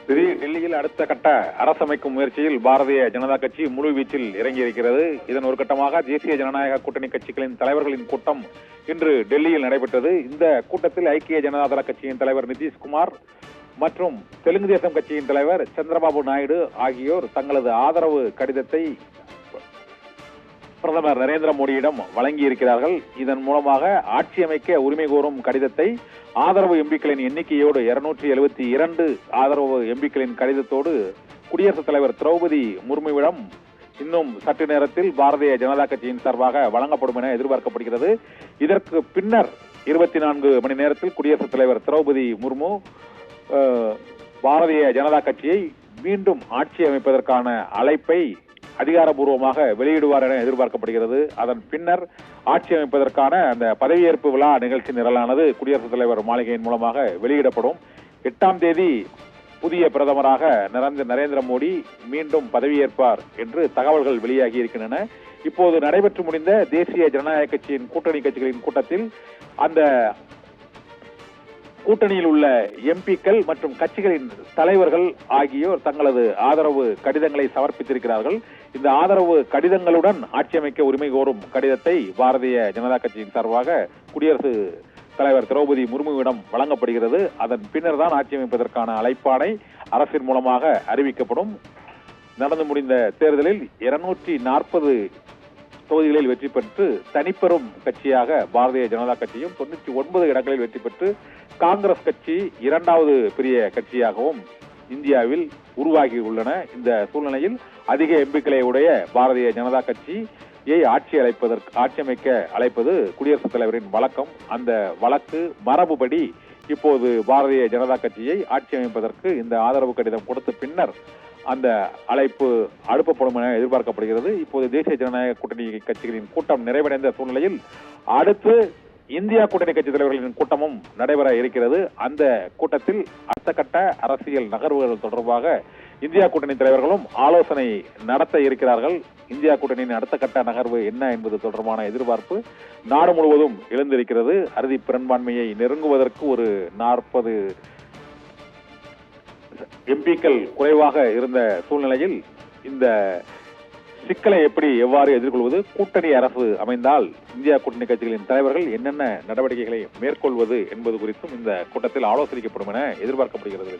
டெல்லியில் அடுத்த கட்ட அரசமைக்கும் முயற்சியில் பாரதிய ஜனதா கட்சி முழு வீச்சில் இறங்கியிருக்கிறது. இதன் ஒரு கட்டமாக தேசிய ஜனநாயக கூட்டணி கட்சிகளின் தலைவர்களின் கூட்டம் இன்று டெல்லியில் நடைபெற்றது. இந்த கூட்டத்தில் ஐக்கிய ஜனதா தள கட்சியின் தலைவர் நிதிஷ்குமார் மற்றும் தெலுங்கு தேசம் கட்சியின் தலைவர் சந்திரபாபு நாயுடு ஆகியோர் தங்களது ஆதரவு கடிதத்தை பிரதமர் நரேந்திர மோடியிடம் வழங்கியிருக்கிறார்கள். இதன் மூலமாக ஆட்சி அமைக்க உரிமை கோரும் கடிதத்தை ஆதரவு எம்பிக்களின் எண்ணிக்கையோடு 272 ஆதரவு எம்பிக்களின் கடிதத்தோடு குடியரசுத் தலைவர் திரௌபதி முர்முவிடம் இன்னும் சற்று நேரத்தில் பாரதிய ஜனதா கட்சியின் சார்பாக வழங்கப்படும் என எதிர்பார்க்கப்படுகிறது. இதற்கு பின்னர் 24 மணி நேரத்தில் குடியரசுத் தலைவர் திரௌபதி முர்மு பாரதிய ஜனதா கட்சியை மீண்டும் ஆட்சி அமைப்பதற்கான அழைப்பை அதிகாரப்பூர்வமாக வெளியிடுவார் என எதிர்பார்க்கப்படுகிறது. அதன் பின்னர் ஆட்சி அமைப்பதற்கான அந்த பதவியேற்பு விழா நிகழ்ச்சி நிரலானது குடியரசுத் தலைவர் மாளிகையின் மூலமாக வெளியிடப்படும். 8ஆம் தேதி புதிய பிரதமராக நரேந்திர மோடி மீண்டும் பதவியேற்பார் என்று தகவல்கள் வெளியாகி இருக்கின்றன. இப்போது நடைபெற்று முடிந்த தேசிய ஜனநாயக கட்சியின் கூட்டணி கட்சிகளின் கூட்டத்தில் அந்த கூட்டணியில் உள்ள எம்பிக்கள் மற்றும் கட்சிகளின் தலைவர்கள் ஆகியோர் தங்களது ஆதரவு கடிதங்களை சமர்ப்பித்திருக்கிறார்கள். இந்த ஆதரவு கடிதங்களுடன் ஆட்சி அமைக்க உரிமை கோரும் கடிதத்தை பாரதிய ஜனதா கட்சியின் சார்பாக குடியரசு தலைவர் திரௌபதி முர்முவிடம் வழங்கப்படுகிறது. அதன் பின்னர் தான் ஆட்சி அமைப்பதற்கான அழைப்பாணை அரசின் மூலமாக அறிவிக்கப்படும். நடந்து முடிந்த தேர்தலில் 240 தொகுதிகளில் வெற்றி பெற்று தனிப்பெரும் கட்சியாக பாரதிய ஜனதா கட்சியும் 99 இடங்களில் வெற்றி பெற்று காங்கிரஸ் கட்சி 2வது பெரிய கட்சியாகவும் இந்தியாவில் உருவாகி உள்ளன. இந்த சூழ்நிலையில் அதிக எம்பிக்களை உடைய பாரதிய ஜனதா கட்சியை ஆட்சி அமைக்க அழைப்பது குடியரசுத் தலைவரின் வழக்கம். அந்த வழக்கு மரபுபடி இப்போது பாரதிய ஜனதா கட்சியை ஆட்சி அமைப்பதற்கு இந்த ஆதரவு கடிதம் கொடுத்த பின்னர் அந்த அழைப்பு அனுப்பப்படும் என எதிர்பார்க்கப்படுகிறது. இப்போது தேசிய ஜனநாயக கூட்டணி கட்சிகளின் கூட்டம் நிறைவடைந்த சூழ்நிலையில் அடுத்து இந்தியா கூட்டணி கட்சி தலைவர்களின் கூட்டமும் நடைபெற இருக்கிறது. அந்த கூட்டத்தில் அடுத்த கட்ட அரசியல் நகர்வுகள் தொடர்பாக இந்தியா கூட்டணி தலைவர்களும் ஆலோசனை நடத்த இருக்கிறார்கள். இந்தியா கூட்டணியின் அடுத்த கட்ட நகர்வு என்ன என்பது தொடர்பான எதிர்பார்ப்பு நாடு முழுவதும் எழுந்திருக்கிறது. அறுதி பெரும்பான்மையை நெருங்குவதற்கு ஒரு 40 எம்பிக்கள் குறைவாக இருந்த சூழ்நிலையில் இந்த சிக்கலை எவ்வாறு எதிர்கொள்வது, கூட்டணி அரசு அமைந்தால் இந்தியா கூட்டணி கட்சிகளின் தலைவர்கள் என்னென்ன நடவடிக்கைகளை மேற்கொள்வது என்பது குறித்தும் இந்த கூட்டத்தில் ஆலோசிக்கப்படும் என எதிர்பார்க்கப்படுகிறது.